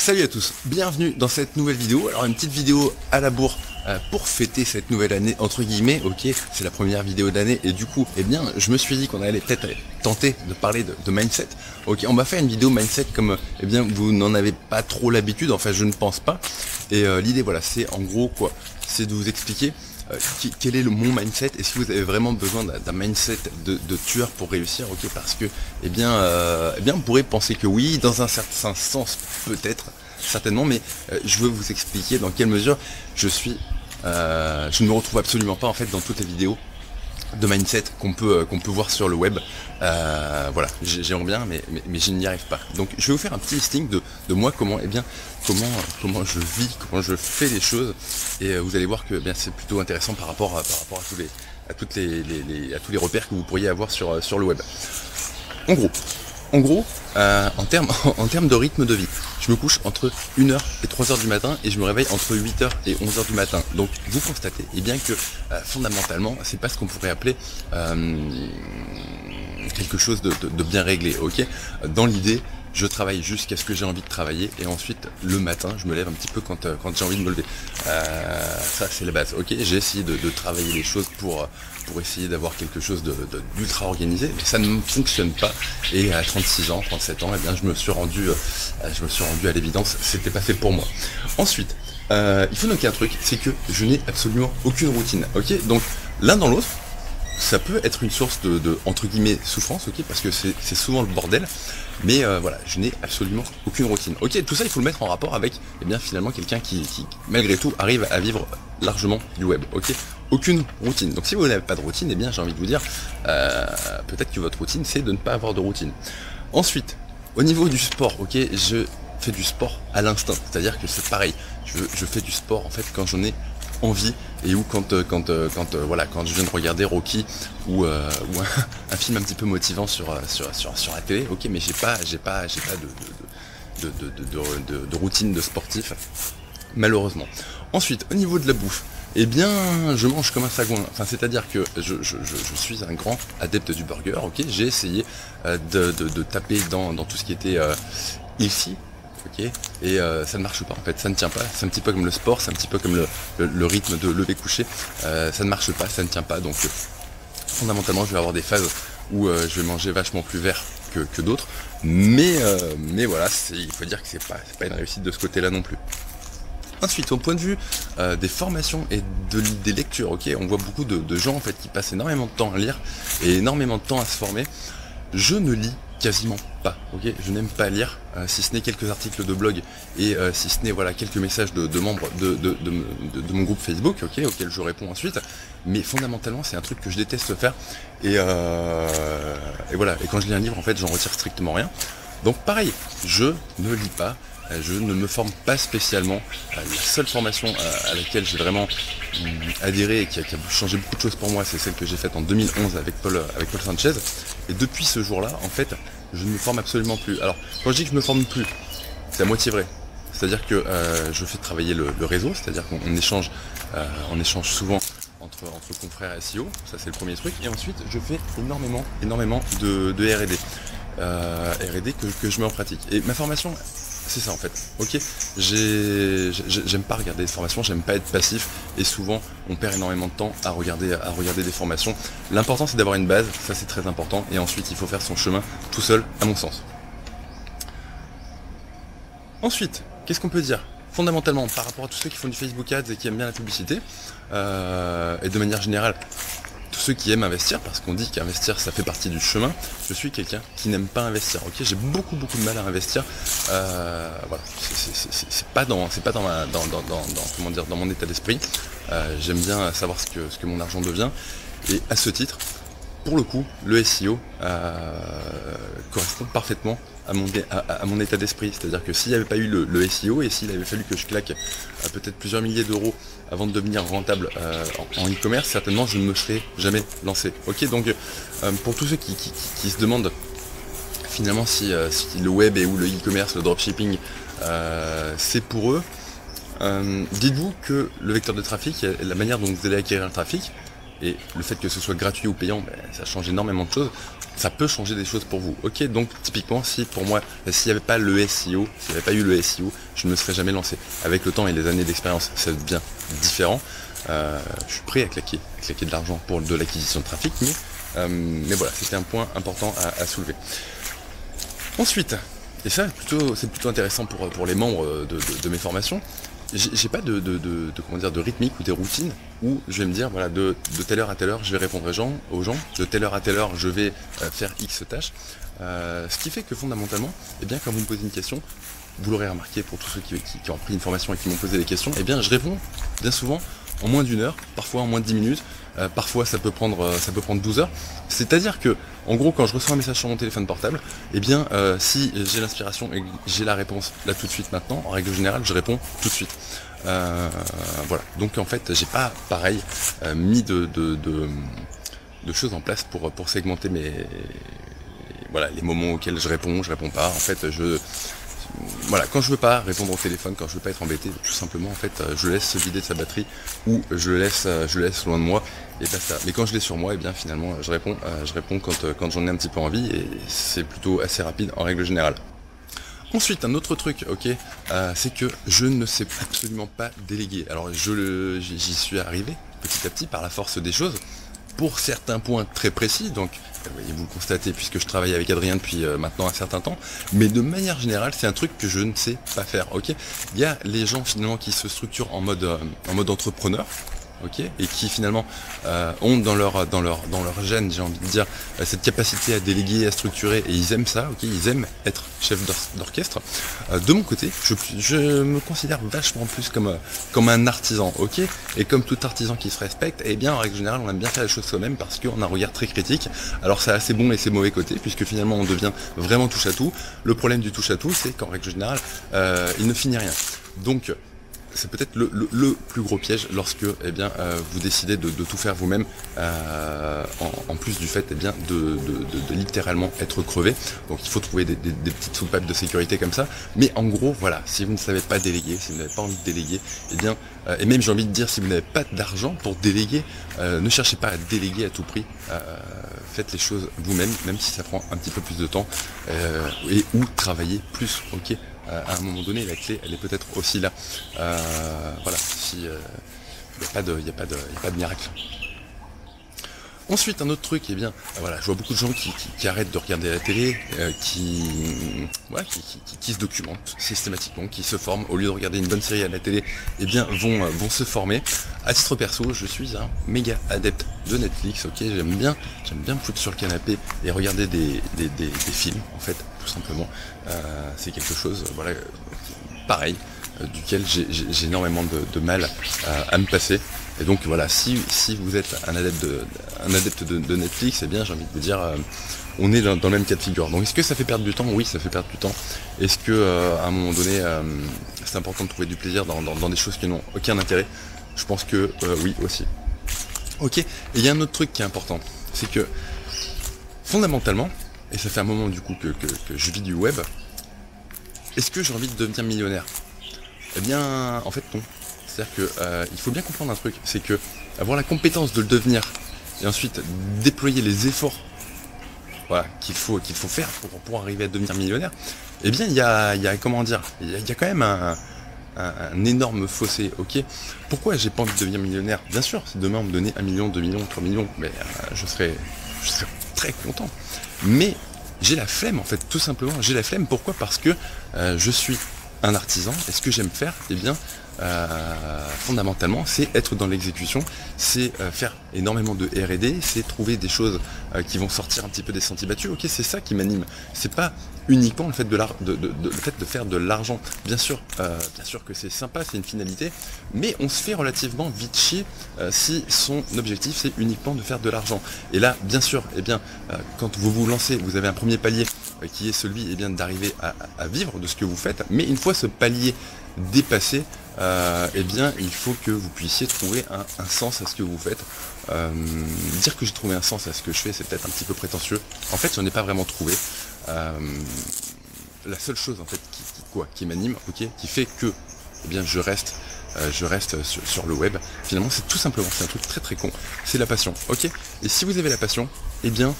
Salut à tous, bienvenue dans cette nouvelle vidéo. Alors une petite vidéo à la bourre pour fêter cette nouvelle année entre guillemets. Ok, c'est la première vidéo d'année et du coup, eh bien, je me suis dit qu'on allait peut-être tenter de parler de mindset. Ok, on va faire une vidéo mindset comme, eh bien, vous n'en avez pas trop l'habitude. Enfin, je ne pense pas. Et l'idée, voilà, c'est en gros quoi, c'est de vous expliquer quel est mon mindset et si vous avez vraiment besoin d'un mindset de tueur pour réussir. Ok, parce que eh bien on pourrait penser que oui, dans un certain sens peut-être, certainement, mais je veux vous expliquer dans quelle mesure je ne me retrouve absolument pas en fait dans toutes les vidéos de mindset qu'on peut voir sur le web. Voilà, j'aimerais bien, mais je n'y arrive pas. Donc je vais vous faire un petit listing de moi, comment je vis, comment je fais les choses, et vous allez voir que c'est plutôt intéressant par rapport à tous les repères que vous pourriez avoir sur le web. En gros, en termes de rythme de vie, je me couche entre 1h et 3h du matin et je me réveille entre 8h et 11h du matin. Donc vous constatez bien que fondamentalement, c'est pas ce qu'on pourrait appeler quelque chose de bien réglé. Ok, dans l'idée, je travaille jusqu'à ce que j'ai envie de travailler et ensuite le matin je me lève un petit peu quand j'ai envie de me lever. Ça c'est la base. Ok, j'ai essayé de travailler les choses pour essayer d'avoir quelque chose d'ultra organisé, mais ça ne fonctionne pas. Et à 36 ans, 37 ans, eh bien je me suis rendu à l'évidence, c'était pas fait pour moi. Ensuite, il faut noter un truc, c'est que je n'ai absolument aucune routine. Ok, donc l'un dans l'autre, ça peut être une source de entre guillemets souffrance, ok, parce que c'est souvent le bordel, mais voilà, je n'ai absolument aucune routine. Ok, tout ça il faut le mettre en rapport avec finalement quelqu'un qui malgré tout arrive à vivre largement du web. Ok, aucune routine. Donc si vous n'avez pas de routine, j'ai envie de vous dire peut-être que votre routine c'est de ne pas avoir de routine. Ensuite, au niveau du sport, ok, je fais du sport à l'instinct, c'est-à-dire que c'est pareil, je fais du sport en fait quand j'en ai envie, et où quand je viens de regarder Rocky ou un film un petit peu motivant sur la télé, ok, mais j'ai pas de routine de sportif, malheureusement. Ensuite, au niveau de la bouffe, je mange comme un sagouin. Enfin, c'est-à-dire que je suis un grand adepte du burger. Ok, j'ai essayé de taper dans tout ce qui était ici. Ok, et ça ne marche pas en fait, ça ne tient pas. C'est un petit peu comme le sport, c'est un petit peu comme le rythme de lever coucher. Ça ne marche pas, ça ne tient pas. Donc fondamentalement, je vais avoir des phases où je vais manger vachement plus vert que d'autres. Mais voilà, il faut dire que c'est pas une réussite de ce côté-là non plus. Ensuite, au point de vue des formations et des lectures, ok, on voit beaucoup de gens en fait qui passent énormément de temps à lire et énormément de temps à se former. Je ne lis quasiment pas, ok, je n'aime pas lire, si ce n'est quelques articles de blog et si ce n'est quelques messages de membres de mon groupe Facebook, ok, auquel je réponds ensuite. Mais fondamentalement, c'est un truc que je déteste faire, et voilà. Et quand je lis un livre, en fait, j'en retire strictement rien. Donc pareil, je ne lis pas. Je ne me forme pas spécialement. La seule formation à laquelle j'ai vraiment adhéré et qui a changé beaucoup de choses pour moi, c'est celle que j'ai faite en 2011 avec Paul Sanchez. Et depuis ce jour-là, en fait, je ne me forme absolument plus. Alors, quand je dis que je ne me forme plus, c'est à moitié vrai. C'est-à-dire que je fais travailler le réseau, c'est-à-dire qu'on échange souvent entre confrères SEO, ça c'est le premier truc. Et ensuite, je fais énormément de R&D. R&D que je mets en pratique. Et ma formation, c'est ça en fait, ok. J'aime pas regarder des formations, j'aime pas être passif, et souvent on perd énormément de temps à regarder des formations. L'important c'est d'avoir une base, ça c'est très important, et ensuite il faut faire son chemin tout seul, à mon sens. Ensuite, qu'est-ce qu'on peut dire? Fondamentalement, par rapport à tous ceux qui font du Facebook Ads et qui aiment bien la publicité, et de manière générale, tous ceux qui aiment investir, parce qu'on dit qu'investir ça fait partie du chemin, je suis quelqu'un qui n'aime pas investir. Ok, j'ai beaucoup de mal à investir. Voilà, c'est pas dans mon état d'esprit. J'aime bien savoir ce que mon argent devient, et à ce titre, pour le coup, le SEO correspond parfaitement à mon état d'esprit. C'est-à-dire que s'il n'y avait pas eu le SEO, et s'il avait fallu que je claque peut-être plusieurs milliers d'euros avant de devenir rentable en e-commerce, certainement je ne me serais jamais lancé. Ok, donc pour tous ceux qui se demandent finalement si le web ou le e-commerce, le dropshipping, c'est pour eux, dites-vous que le vecteur de trafic, la manière dont vous allez acquérir le trafic, et le fait que ce soit gratuit ou payant, ben, ça change énormément de choses. Ça peut changer des choses pour vous. Ok, donc typiquement, si pour moi, s'il n'y avait pas le SEO, s'il n'y avait pas eu le SEO, je ne me serais jamais lancé. Avec le temps et les années d'expérience, ça devient différent. Je suis prêt à claquer de l'argent pour de l'acquisition de trafic, mais voilà, c'était un point important à soulever. Ensuite, et ça c'est plutôt intéressant pour les membres de mes formations, j'ai pas comment dire, de rythmique ou des routines où je vais me dire voilà, de telle heure à telle heure je vais répondre aux gens, de telle heure à telle heure je vais faire X tâches. Ce qui fait que fondamentalement, eh bien, quand vous me posez une question, vous l'aurez remarqué pour tous ceux qui ont pris une formation et qui m'ont posé des questions, eh bien je réponds bien souvent en moins d'1 heure, parfois en moins de 10 minutes, parfois ça peut prendre 12 heures. C'est-à-dire que, en gros, quand je reçois un message sur mon téléphone portable, eh bien, si j'ai l'inspiration et que j'ai la réponse là tout de suite maintenant, en règle générale, je réponds tout de suite. Voilà. Donc en fait, j'ai pas pareil mis de choses en place pour segmenter voilà, les moments auxquels je réponds pas. En fait, voilà, quand je veux pas répondre au téléphone, quand je veux pas être embêté, tout simplement, en fait, je laisse se vider de sa batterie ou je le laisse loin de moi et basta. Mais quand je l'ai sur moi, et bien finalement, je réponds quand j'en ai un petit peu envie et c'est plutôt assez rapide en règle générale. Ensuite, un autre truc, ok, c'est que je ne sais absolument pas déléguer. Alors, j'y suis arrivé petit à petit par la force des choses. Pour certains points très précis, donc vous le constatez puisque je travaille avec Adrien depuis maintenant un certain temps, mais de manière générale c'est un truc que je ne sais pas faire, ok. Il y a les gens finalement qui se structurent en mode entrepreneur, ok, et qui finalement ont dans leur gène, j'ai envie de dire, cette capacité à déléguer, à structurer, et ils aiment ça, ok, ils aiment être chef d'orchestre. De mon côté, je me considère vachement plus comme un artisan, ok, et comme tout artisan qui se respecte, et bien en règle générale on aime bien faire les choses soi-même parce qu'on a un regard très critique. Alors ça a ses bons et ses mauvais côtés, puisque finalement on devient vraiment touche à tout. Le problème du touche à tout, c'est qu'en règle générale, il ne finit rien. Donc c'est peut-être le plus gros piège lorsque eh bien, vous décidez de tout faire vous-même, en plus du fait eh bien, de littéralement être crevé. Donc il faut trouver des petites soupapes de sécurité comme ça. Mais en gros, voilà, si vous ne savez pas déléguer, si vous n'avez pas envie de déléguer, eh bien, et même j'ai envie de dire, si vous n'avez pas d'argent pour déléguer, ne cherchez pas à déléguer à tout prix. Faites les choses vous-même, même si ça prend un petit peu plus de temps, et ou travaillez plus, ok. À un moment donné, la clé, elle est peut-être aussi là. Voilà, si il n'y a pas de miracle. Ensuite, un autre truc, eh bien, voilà, je vois beaucoup de gens qui arrêtent de regarder la télé, qui se documentent systématiquement, qui se forment, au lieu de regarder une bonne série à la télé, eh bien, vont se former. À titre perso, je suis un méga adepte de Netflix, ok, j'aime bien me foutre sur le canapé et regarder des films, en fait, tout simplement. C'est quelque chose, voilà, pareil, duquel j'ai énormément de mal à me passer. Et donc voilà, si vous êtes un adepte de Netflix, eh bien j'ai envie de vous dire, on est dans le même cas de figure. Donc est-ce que ça fait perdre du temps? Oui, ça fait perdre du temps. Est-ce que à un moment donné, c'est important de trouver du plaisir dans des choses qui n'ont aucun intérêt? Je pense que oui aussi. Ok, et il y a un autre truc qui est important, c'est que fondamentalement, et ça fait un moment du coup que je vis du web, est-ce que j'ai envie de devenir millionnaire? Eh bien, en fait non. C'est-à-dire que il faut bien comprendre un truc, c'est que avoir la compétence de le devenir et ensuite déployer les efforts, voilà, qu'il faut faire pour arriver à devenir millionnaire, eh bien il y a comment dire, il y a quand même un énorme fossé, ok. Pourquoi j'ai pas envie de devenir millionnaire? Bien sûr, si demain on me donnait 1 million, 2 millions, 3 millions, mais je serais très content. Mais j'ai la flemme en fait, tout simplement, j'ai la flemme. Pourquoi? Parce que je suis un artisan, et ce que j'aime faire, eh bien, fondamentalement, c'est être dans l'exécution, c'est faire énormément de R&D, c'est trouver des choses qui vont sortir un petit peu des sentiers battus. Ok, c'est ça qui m'anime. C'est pas uniquement le fait le fait de faire de l'argent. Bien sûr que c'est sympa, c'est une finalité, mais on se fait relativement vite chier si son objectif c'est uniquement de faire de l'argent. Et là, bien sûr, eh bien, quand vous vous lancez, vous avez un premier palier qui est celui eh bien, d'arriver à vivre de ce que vous faites, mais une fois ce palier dépassé, eh bien il faut que vous puissiez trouver un sens à ce que vous faites. Dire que j'ai trouvé un sens à ce que je fais, c'est peut-être un petit peu prétentieux. En fait, j'en ai pas vraiment trouvé. La seule chose en fait qui m'anime, ok, qui fait que eh bien je reste je reste sur le web. Finalement, c'est tout simplement, c'est un truc très très con, c'est la passion, ok. Et si vous avez la passion, eh bien,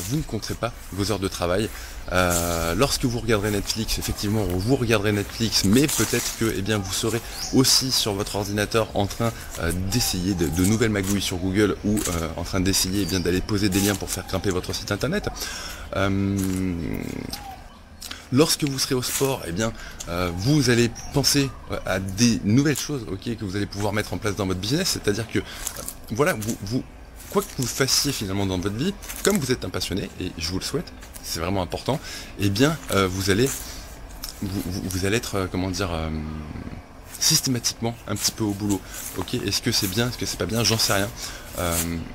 vous ne compterez pas vos heures de travail. Lorsque vous regarderez Netflix, effectivement, vous regarderez Netflix, mais peut-être que, eh bien, vous serez aussi sur votre ordinateur en train d'essayer de nouvelles magouilles sur Google ou en train d'essayer, eh bien, d'aller poser des liens pour faire grimper votre site internet. Lorsque vous serez au sport, eh bien, vous allez penser à des nouvelles choses, ok, que vous allez pouvoir mettre en place dans votre business. C'est-à-dire que, voilà, quoi que vous fassiez finalement dans votre vie, comme vous êtes un passionné, et je vous le souhaite, c'est vraiment important, eh bien, vous allez être, comment dire, systématiquement un petit peu au boulot. Ok, est-ce que c'est bien, est-ce que c'est pas bien, j'en sais rien.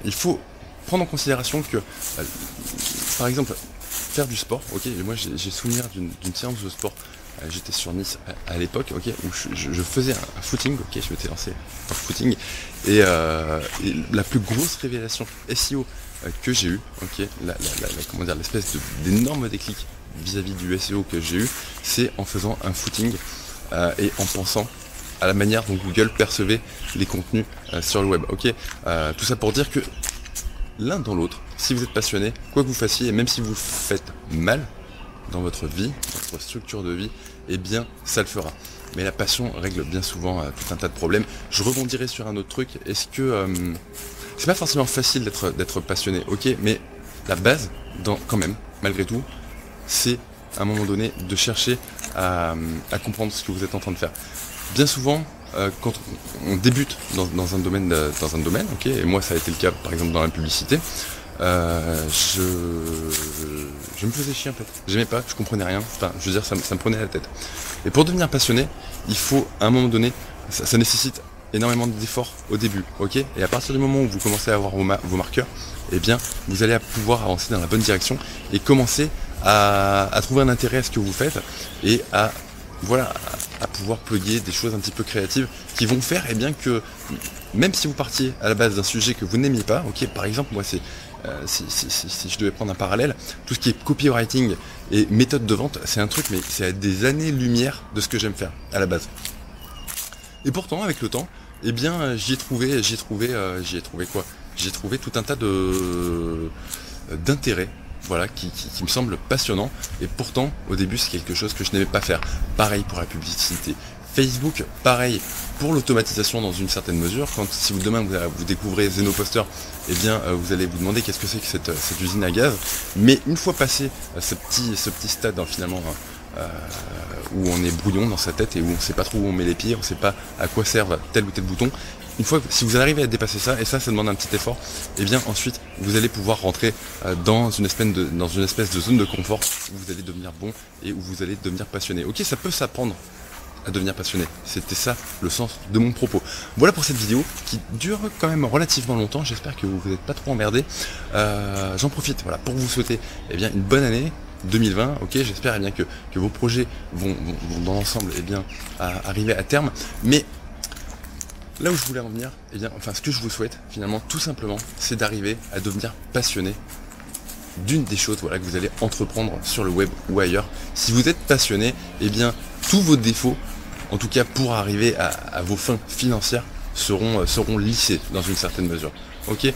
Il faut prendre en considération que, par exemple, faire du sport, ok, et moi j'ai souvenir d'une séance de sport, j'étais sur Nice à l'époque, ok, où je faisais un footing, ok, je m'étais lancé en footing, et la plus grosse révélation SEO que j'ai eu, ok, comment dire, l'espèce d'énorme déclic vis-à-vis du SEO que j'ai eu, c'est en faisant un footing et en pensant à la manière dont Google percevait les contenus sur le web, ok, tout ça pour dire que l'un dans l'autre, si vous êtes passionné, quoi que vous fassiez, et même si vous le faites mal dans votre vie, votre structure de vie, eh bien ça le fera. Mais la passion règle bien souvent tout un tas de problèmes. Je rebondirai sur un autre truc. Est-ce que c'est pas forcément facile d'être passionné, ok, mais la base, quand même, malgré tout, c'est à un moment donné de chercher à comprendre ce que vous êtes en train de faire. Bien souvent, quand on débute dans un domaine, ok, et moi ça a été le cas par exemple dans la publicité, je me faisais chier en fait, j'aimais pas, je comprenais rien, enfin je veux dire ça me prenait la tête. Et pour devenir passionné, il faut à un moment donné, ça nécessite énormément d'efforts au début, ok, et à partir du moment où vous commencez à avoir vos marqueurs, eh bien vous allez pouvoir avancer dans la bonne direction et commencer à trouver un intérêt à ce que vous faites et à pouvoir plugger des choses un petit peu créatives qui vont faire, eh bien, que même si vous partiez à la base d'un sujet que vous n'aimiez pas, ok, par exemple, moi c'est si je devais prendre un parallèle, tout ce qui est copywriting et méthode de vente, c'est un truc, mais c'est à des années-lumière de ce que j'aime faire à la base. Et pourtant, avec le temps, eh bien, j'y ai trouvé quoi? J'ai trouvé tout un tas d'intérêts, voilà, qui me semble passionnant, et pourtant au début c'est quelque chose que je n'aimais pas faire. Pareil pour la publicité, Facebook, pareil pour l'automatisation dans une certaine mesure. Si demain vous découvrez Zenoposter, eh bien vous allez vous demander qu'est-ce que c'est que cette usine à gaz. Mais une fois passé ce petit stade finalement où on est brouillon dans sa tête et où on ne sait pas trop où on met les pieds, on ne sait pas à quoi servent tel ou tel bouton. Une fois, si vous arrivez à dépasser ça, et ça demande un petit effort, et bien ensuite vous allez pouvoir rentrer dans une espèce de zone de confort où vous allez devenir bon et où vous allez devenir passionné. Ok, ça peut s'apprendre à devenir passionné. C'était ça le sens de mon propos. Voilà pour cette vidéo qui dure quand même relativement longtemps. J'espère que vous n'êtes pas trop emmerdés. J'en profite, voilà, pour vous souhaiter eh bien une bonne année 2020. Ok, j'espère eh bien que vos projets vont dans l'ensemble eh bien arriver à terme. Mais là où je voulais en venir, eh bien, enfin ce que je vous souhaite finalement tout simplement, c'est d'arriver à devenir passionné d'une des choses, voilà, que vous allez entreprendre sur le web ou ailleurs. Si vous êtes passionné, eh bien tous vos défauts, en tout cas pour arriver à vos fins financières, seront lissés dans une certaine mesure. Ok,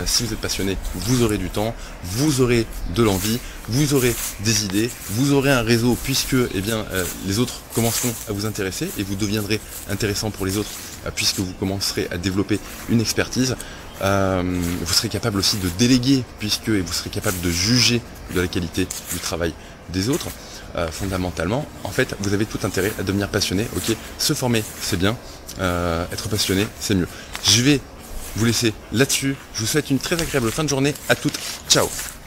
si vous êtes passionné, vous aurez du temps, vous aurez de l'envie, vous aurez des idées, vous aurez un réseau puisque eh bien, les autres commenceront à vous intéresser et vous deviendrez intéressant pour les autres puisque vous commencerez à développer une expertise. Vous serez capable aussi de déléguer et vous serez capable de juger de la qualité du travail des autres. Fondamentalement, en fait, vous avez tout intérêt à devenir passionné. Ok, se former, c'est bien. Être passionné, c'est mieux. Je vais vous laisser là-dessus. Je vous souhaite une très agréable fin de journée. À toutes. Ciao.